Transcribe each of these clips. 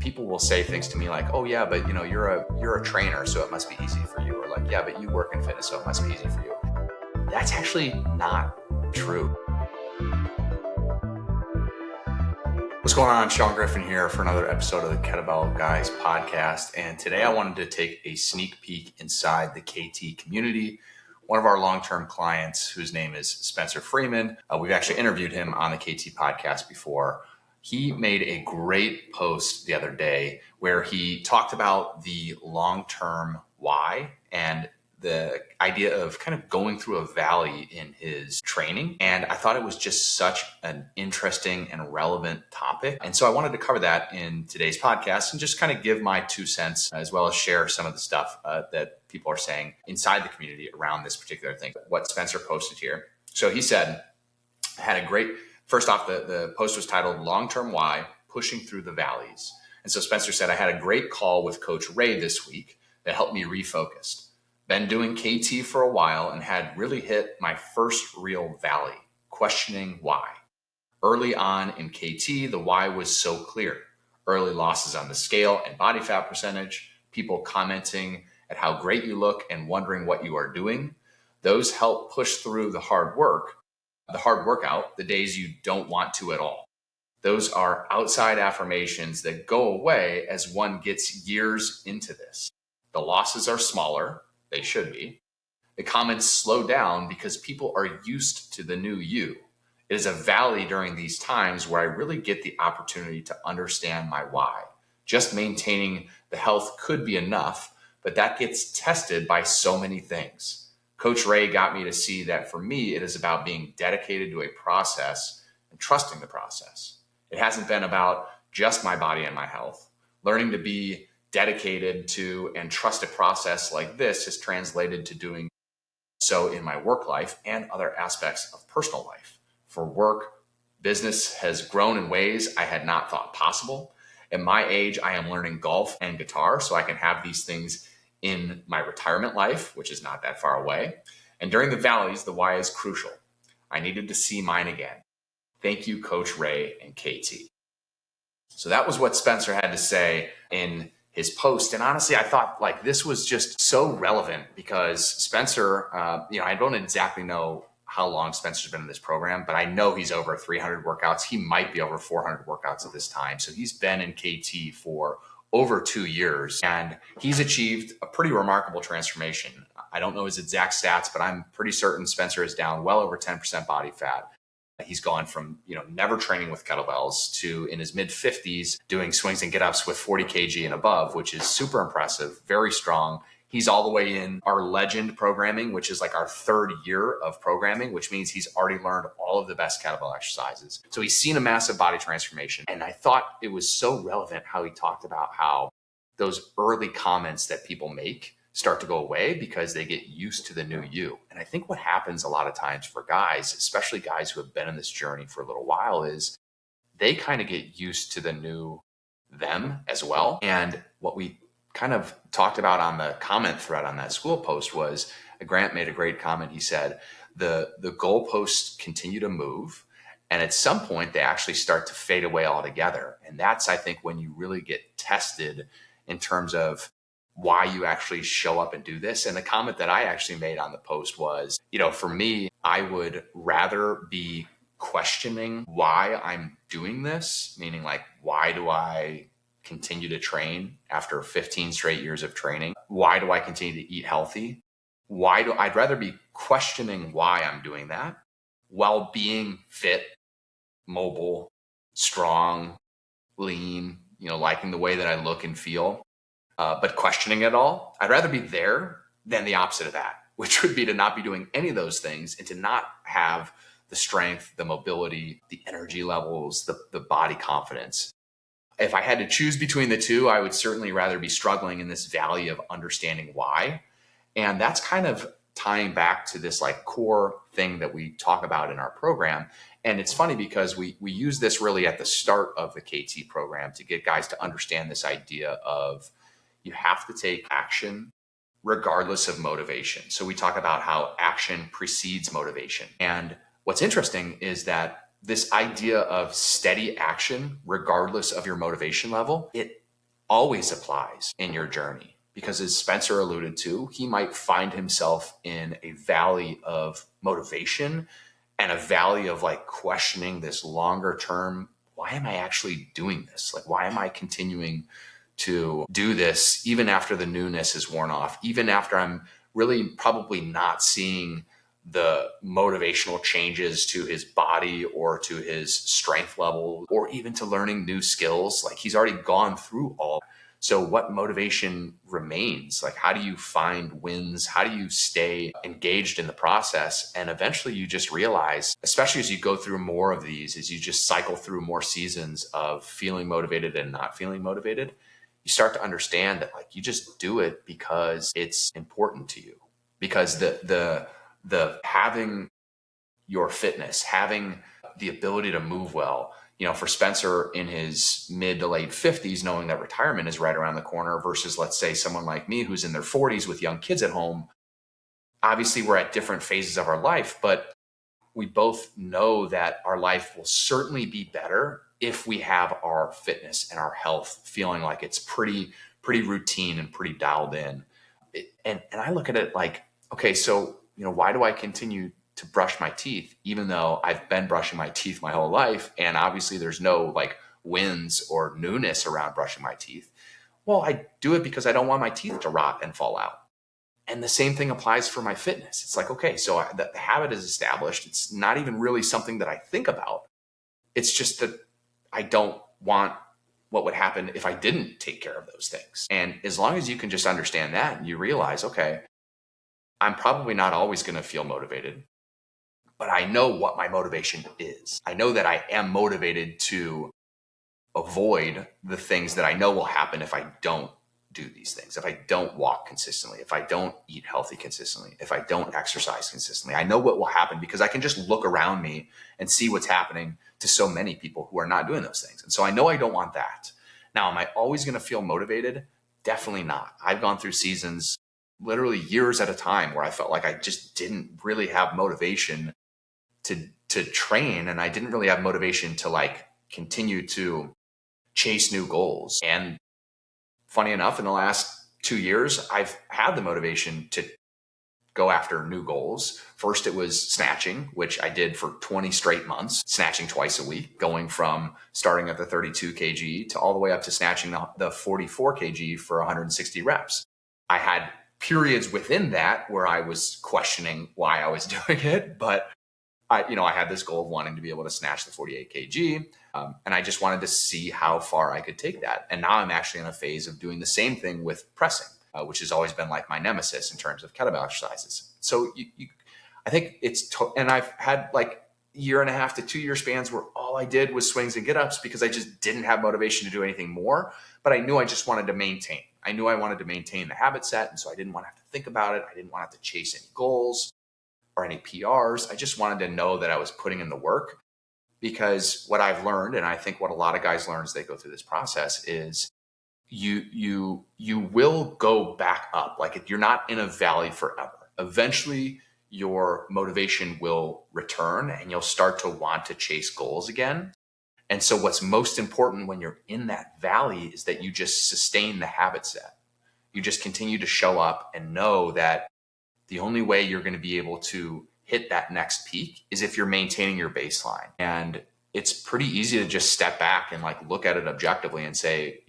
people will say things to me like, oh yeah, but you're a trainer, so it must be easy for you. Or like, yeah, but you work in fitness, so it must be easy for you. That's actually not true. What's going on? Sean Griffin here for another episode of the Kettlebell Guys podcast. And today I wanted to take a sneak peek inside the KT community. One of our long-term clients, whose name is Spencer Freeman, we've actually interviewed him on the KT podcast before. He made a great post the other day where he talked about the long-term why and the idea of kind of going through a valley in his training. And I thought it was just such an interesting and relevant topic. And so I wanted to cover that in today's podcast and just kind of give my 2 cents, as well as share some of the stuff that people are saying inside the community around this particular thing, what Spencer posted here. So he said, first off, the post was titled Long-Term Why, Pushing Through the Valleys. And so Spencer said, I had a great call with Coach Ray this week that helped me refocus. Been doing KT for a while and had really hit my first real valley, questioning why. Early on in KT, the why was so clear. Early losses on the scale and body fat percentage, people commenting at how great you look and wondering what you are doing. Those help push through the hard workout, the days you don't want to at all. Those are outside affirmations that go away as one gets years into this. The losses are smaller. They should be. The comments slow down because people are used to the new you. It is a valley during these times where I really get the opportunity to understand my why. Just maintaining the health could be enough, but that gets tested by so many things. Coach Ray got me to see that for me, it is about being dedicated to a process and trusting the process. It hasn't been about just my body and my health. Learning to be dedicated to and trust a process like this has translated to doing so in my work life and other aspects of personal life. For work, business has grown in ways I had not thought possible. At my age, I am learning golf and guitar so I can have these things in my retirement life, which is not that far away. And during the valleys, the why is crucial. I needed to see mine again. Thank you, Coach Ray and KT. So that was what Spencer had to say in his post. And honestly, I thought like this was just so relevant because Spencer, I don't exactly know how long Spencer's been in this program, but I know he's over 300 workouts. He might be over 400 workouts at this time. So he's been in KT for over 2 years and he's achieved a pretty remarkable transformation. I don't know his exact stats, but I'm pretty certain Spencer is down well over 10% body fat. He's gone from, never training with kettlebells to in his mid 50s doing swings and get ups with 40 kg and above, which is super impressive, very strong. He's all the way in our Legend programming, which is like our 3rd year of programming, which means he's already learned all of the best kettlebell exercises. So he's seen a massive body transformation. And I thought it was so relevant how he talked about how those early comments that people make start to go away because they get used to the new you. And I think what happens a lot of times for guys, especially guys who have been in this journey for a little while, is they kind of get used to the new them as well. And what we kind of talked about on the comment thread on that school post was Grant made a great comment. He said, the goalposts continue to move. And at some point, they actually start to fade away altogether. And that's, I think, when you really get tested in terms of why you actually show up and do this. And the comment that I actually made on the post was, for me, I would rather be questioning why I'm doing this, meaning like, why do I continue to train after 15 straight years of training? Why do I continue to eat healthy? I'd rather be questioning why I'm doing that while being fit, mobile, strong, lean, liking the way that I look and feel. But questioning it all, I'd rather be there than the opposite of that, which would be to not be doing any of those things and to not have the strength, the mobility, the energy levels, the body confidence. If I had to choose between the two, I would certainly rather be struggling in this valley of understanding why. And that's kind of tying back to this like core thing that we talk about in our program. And it's funny because we use this really at the start of the KT program to get guys to understand this idea of you have to take action regardless of motivation. So we talk about how action precedes motivation. And what's interesting is that this idea of steady action, regardless of your motivation level, it always applies in your journey, because as Spencer alluded to, he might find himself in a valley of motivation and a valley of like questioning this longer term, why am I actually doing this? Like, why am I continuing to do this even after the newness is worn off, even after I'm really probably not seeing the motivational changes to his body or to his strength level or even to learning new skills. Like, he's already gone through all. So what motivation remains? Like, how do you find wins? How do you stay engaged in the process? And eventually you just realize, especially as you go through more of these, as you just cycle through more seasons of feeling motivated and not feeling motivated, you start to understand that like you just do it because it's important to you. Because the having your fitness, having the ability to move well, for Spencer in his mid to late 50s, knowing that retirement is right around the corner versus, let's say, someone like me who's in their 40s with young kids at home. Obviously, we're at different phases of our life, but we both know that our life will certainly be better if we have our fitness and our health feeling like it's pretty routine and pretty dialed in. And I look at it like, okay, so, why do I continue to brush my teeth, even though I've been brushing my teeth my whole life? And obviously there's no like wins or newness around brushing my teeth. Well, I do it because I don't want my teeth to rot and fall out. And the same thing applies for my fitness. It's like, okay, so the habit is established. It's not even really something that I think about. It's just that I don't want what would happen if I didn't take care of those things. And as long as you can just understand that and you realize, okay, I'm probably not always going to feel motivated, but I know what my motivation is. I know that I am motivated to avoid the things that I know will happen if I don't do these things, if I don't walk consistently, if I don't eat healthy consistently, if I don't exercise consistently. I know what will happen because I can just look around me and see what's happening to so many people who are not doing those things. And so I know I don't want that. Now, am I always going to feel motivated? Definitely not. I've gone through seasons, literally years at a time, where I felt like I just didn't really have motivation to train, and I didn't really have motivation to like continue to chase new goals. And funny enough, in the last 2 years, I've had the motivation to go after new goals. First, it was snatching, which I did for 20 straight months, snatching twice a week, going from starting at the 32 kg to all the way up to snatching the 44 kg for 160 reps. I had periods within that where I was questioning why I was doing it, but I had this goal of wanting to be able to snatch the 48 kg. And I just wanted to see how far I could take that. And now I'm actually in a phase of doing the same thing with pressing, which has always been like my nemesis in terms of kettlebell exercises. So I think and I've had like 1.5 to 2 year spans where all I did was swings and get-ups because I just didn't have motivation to do anything more. But I knew I just wanted to maintain. I knew I wanted to maintain the habit set. And so I didn't want to have to think about it. I didn't want to have to chase any goals or any PRs. I just wanted to know that I was putting in the work, because what I've learned, and I think what a lot of guys learn as they go through this process, is you will go back up. Like, you're not in a valley forever. Eventually your motivation will return and you'll start to want to chase goals again. And so what's most important when you're in that valley is that you just sustain the habit set. You just continue to show up and know that the only way you're going to be able to hit that next peak is if you're maintaining your baseline. And it's pretty easy to just step back and like look at it objectively and say,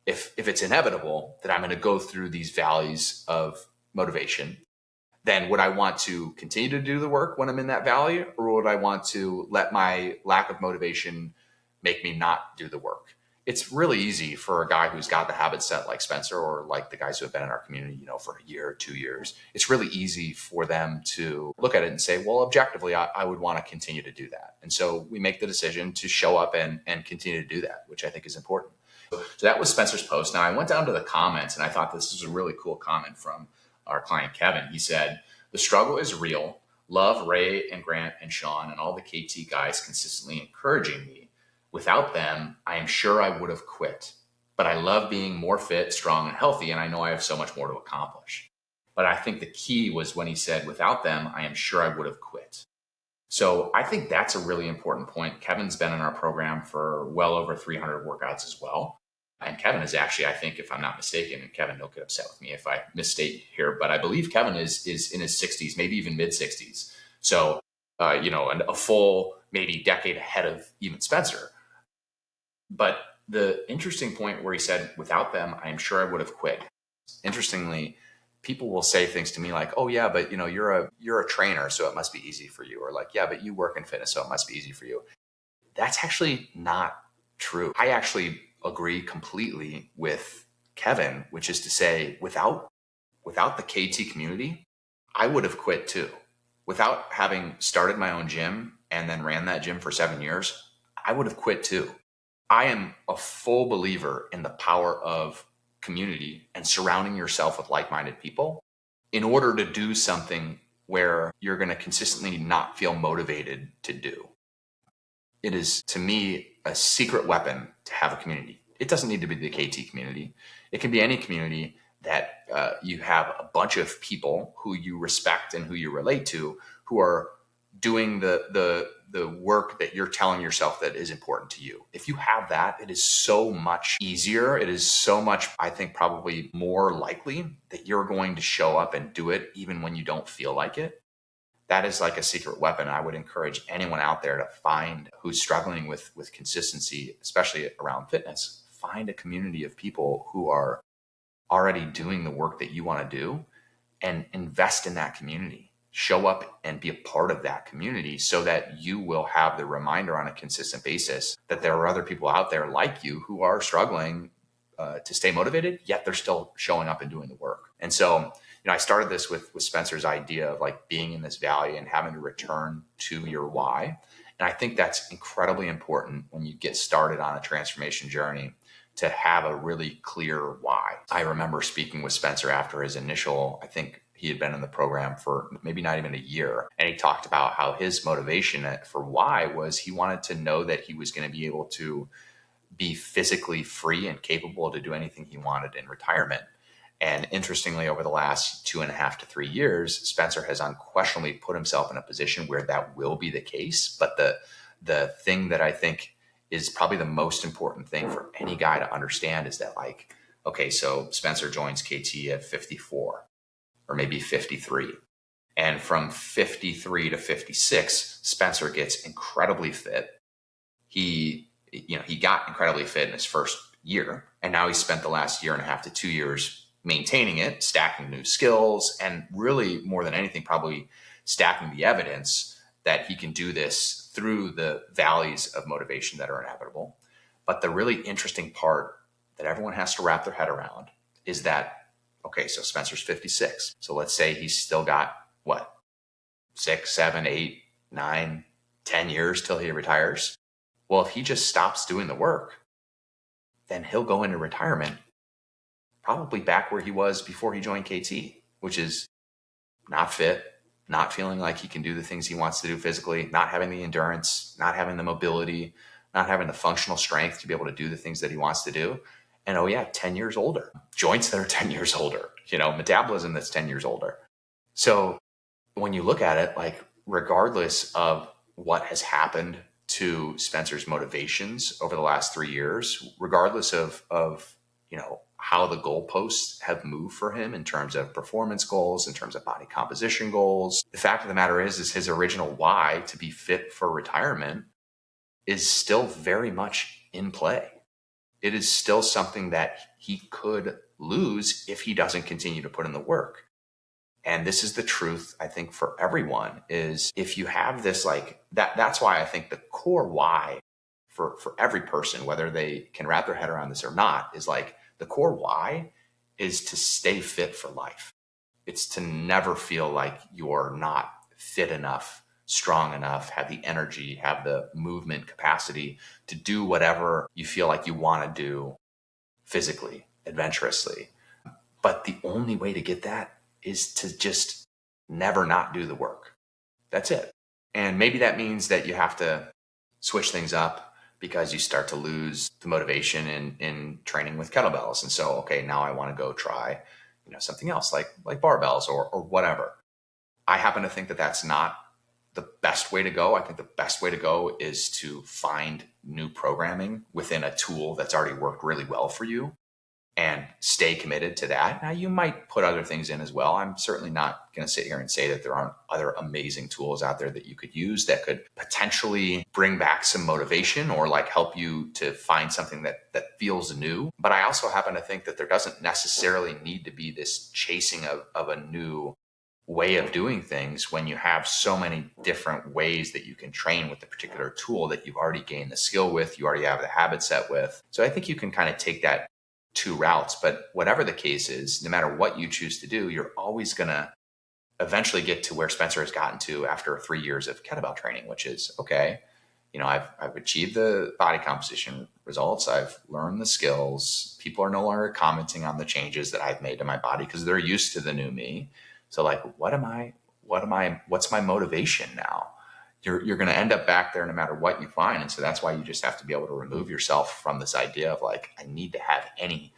if it's inevitable that I'm going to go through these valleys of motivation, then would I want to continue to do the work when I'm in that valley, or would I want to let my lack of motivation make me not do the work? It's really easy for a guy who's got the habit set like Spencer, or like the guys who have been in our community, for a year or 2 years. It's really easy for them to look at it and say, well, objectively, I would want to continue to do that. And so we make the decision to show up and continue to do that, which I think is important. So that was Spencer's post. Now, I went down to the comments and I thought this was a really cool comment from our client, Kevin. He said, "The struggle is real. Love Ray and Grant and Sean and all the KT guys consistently encouraging me. Without them, I am sure I would have quit. But I love being more fit, strong, and healthy, and I know I have so much more to accomplish." But I think the key was when he said, "Without them, I am sure I would have quit." So I think that's a really important point. Kevin's been in our program for well over 300 workouts as well. And Kevin is actually, I think, if I'm not mistaken, and Kevin, don't get upset with me if I misstate here, but I believe Kevin is in his 60s, maybe even mid 60s. So, a full maybe decade ahead of even Spencer. But the interesting point where he said, without them, I'm sure I would have quit. Interestingly, people will say things to me like, oh yeah, but you're a trainer, so it must be easy for you. Or like, yeah, but you work in fitness, so it must be easy for you. That's actually not true. I actually agree completely with Kevin, which is to say, without the KT community, I would have quit too. Without having started my own gym and then ran that gym for 7 years, I would have quit too. I am a full believer in the power of community and surrounding yourself with like-minded people in order to do something where you're going to consistently not feel motivated to do. It is, to me, a secret weapon to have a community. It doesn't need to be the KT community. It can be any community that you have a bunch of people who you respect and who you relate to, who are doing the work that you're telling yourself that is important to you. If you have that, it is so much easier. It is so much, I think, probably more likely that you're going to show up and do it even when you don't feel like it. That is like a secret weapon. I would encourage anyone out there to find who's struggling with consistency, especially around fitness. Find a community of people who are already doing the work that you want to do and invest in that community. Show up and be a part of that community so that you will have the reminder on a consistent basis that there are other people out there like you who are struggling to stay motivated, yet they're still showing up and doing the work. And so, I started this with Spencer's idea of like being in this valley and having to return to your why. And I think that's incredibly important when you get started on a transformation journey, to have a really clear why. I remember speaking with Spencer after his initial, I think he had been in the program for maybe not even a year. And he talked about how his motivation for why was he wanted to know that he was going to be able to be physically free and capable to do anything he wanted in retirement. And interestingly, over the last 2.5 to 3 years, Spencer has unquestionably put himself in a position where that will be the case. But the thing that I think is probably the most important thing for any guy to understand is that, like, okay, so Spencer joins KT at 54 or maybe 53. And from 53 to 56, Spencer gets incredibly fit. He got incredibly fit in his first year. And now he's spent the last 1.5 to 2 years maintaining it, stacking new skills, and really more than anything, probably stacking the evidence that he can do this through the valleys of motivation that are inevitable. But the really interesting part that everyone has to wrap their head around is that, okay, so Spencer's 56. So let's say he's still got, 6, 7, 8, 9, 10 years till he retires. Well, if he just stops doing the work, then he'll go into retirement probably back where he was before he joined KT, which is not fit, not feeling like he can do the things he wants to do physically, not having the endurance, not having the mobility, not having the functional strength to be able to do the things that he wants to do. And 10 years older, joints that are 10 years older, metabolism that's 10 years older. So when you look at it, like, regardless of what has happened to Spencer's motivations over the last 3 years, regardless of how the goalposts have moved for him in terms of performance goals, in terms of body composition goals, the fact of the matter is his original why to be fit for retirement is still very much in play. It is still something that he could lose if he doesn't continue to put in the work. And this is the truth, I think, for everyone, is if you have this, like, that's why I think the core why for every person, whether they can wrap their head around this or not, is like, the core why is to stay fit for life. It's to never feel like you're not fit enough, strong enough, have the energy, have the movement capacity to do whatever you feel like you want to do physically, adventurously. But the only way to get that is to just never not do the work. That's it. And maybe that means that you have to switch things up because you start to lose the motivation in training with kettlebells. And so, okay, now I want to go try, something else like barbells or whatever. I happen to think that that's not the best way to go. I think the best way to go is to find new programming within a tool that's already worked really well for you and stay committed to that. Now, you might put other things in as well. I'm certainly not going to sit here and say that there aren't other amazing tools out there that you could use that could potentially bring back some motivation or like help you to find something that feels new. But I also happen to think that there doesn't necessarily need to be this chasing of a new way of doing things when you have so many different ways that you can train with the particular tool that you've already gained the skill with, you already have the habit set with. So I think you can kind of take that two routes, but whatever the case is, no matter what you choose to do, you're always going to eventually get to where Spencer has gotten to after 3 years of kettlebell training, which is, okay, I've achieved the body composition results. I've learned the skills. People are no longer commenting on the changes that I've made to my body because they're used to the new me. So like, what's my motivation now? You're going to end up back there no matter what you find. And so that's why you just have to be able to remove yourself from this idea of like, I need to have any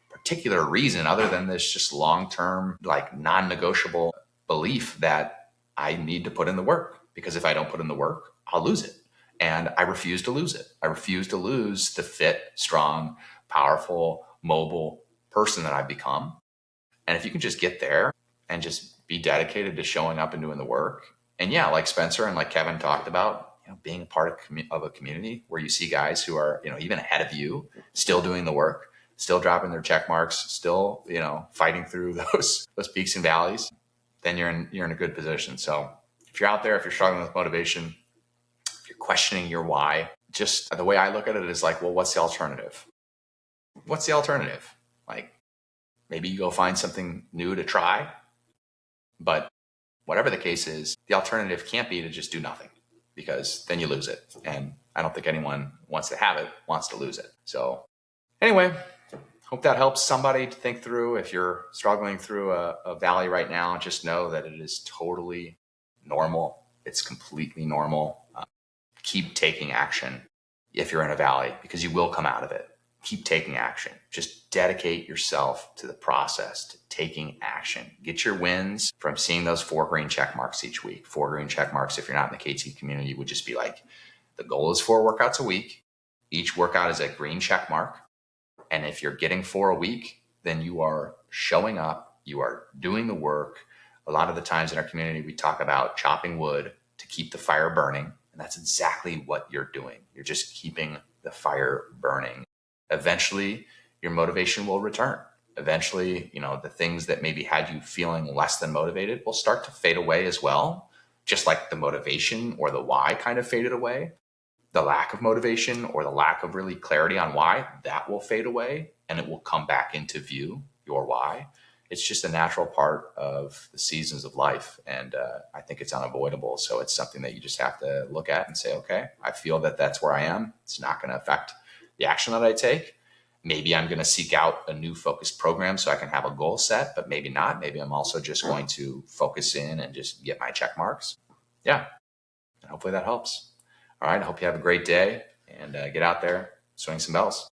particular reason other than this just long-term, like non-negotiable belief that I need to put in the work, because if I don't put in the work, I'll lose it. And I refuse to lose it. I refuse to lose the fit, strong, powerful, mobile person that I've become. And if you can just get there and just be dedicated to showing up and doing the work. And yeah, like Spencer and like Kevin talked about, being a part of a community where you see guys who are, even ahead of you, still doing the work, still dropping their check marks, still, fighting through those peaks and valleys, then you're in a good position. So if you're out there, if you're struggling with motivation, if you're questioning your why, just the way I look at it is like, well, what's the alternative? What's the alternative? Like, maybe you go find something new to try, but whatever the case is, the alternative can't be to just do nothing, because then you lose it. And I don't think anyone wants to have it, wants to lose it. So anyway, hope that helps somebody to think through. If you're struggling through a valley right now, just know that it is totally normal. It's completely normal. Keep taking action if you're in a valley, because you will come out of it. Keep taking action. Just dedicate yourself to the process, to taking action. Get your wins from seeing those 4 green check marks each week. 4 green check marks, if you're not in the KT community, would just be like, the goal is 4 workouts a week. Each workout is a green check mark. And if you're getting 4 a week, then you are showing up, you are doing the work. A lot of the times in our community, we talk about chopping wood to keep the fire burning. And that's exactly what you're doing. You're just keeping the fire burning. Eventually, your motivation will return. Eventually, the things that maybe had you feeling less than motivated will start to fade away as well. Just like the motivation or the why kind of faded away. The lack of motivation or the lack of really clarity on why, that will fade away, and it will come back into view, your why. It's just a natural part of the seasons of life. And I think it's unavoidable. So it's something that you just have to look at and say, okay, I feel that that's where I am. It's not going to affect the action that I take. Maybe I'm going to seek out a new focused program so I can have a goal set, but maybe not. Maybe I'm also just going to focus in and just get my check marks. Yeah. And hopefully that helps. All right. I hope you have a great day and get out there, swing some bells.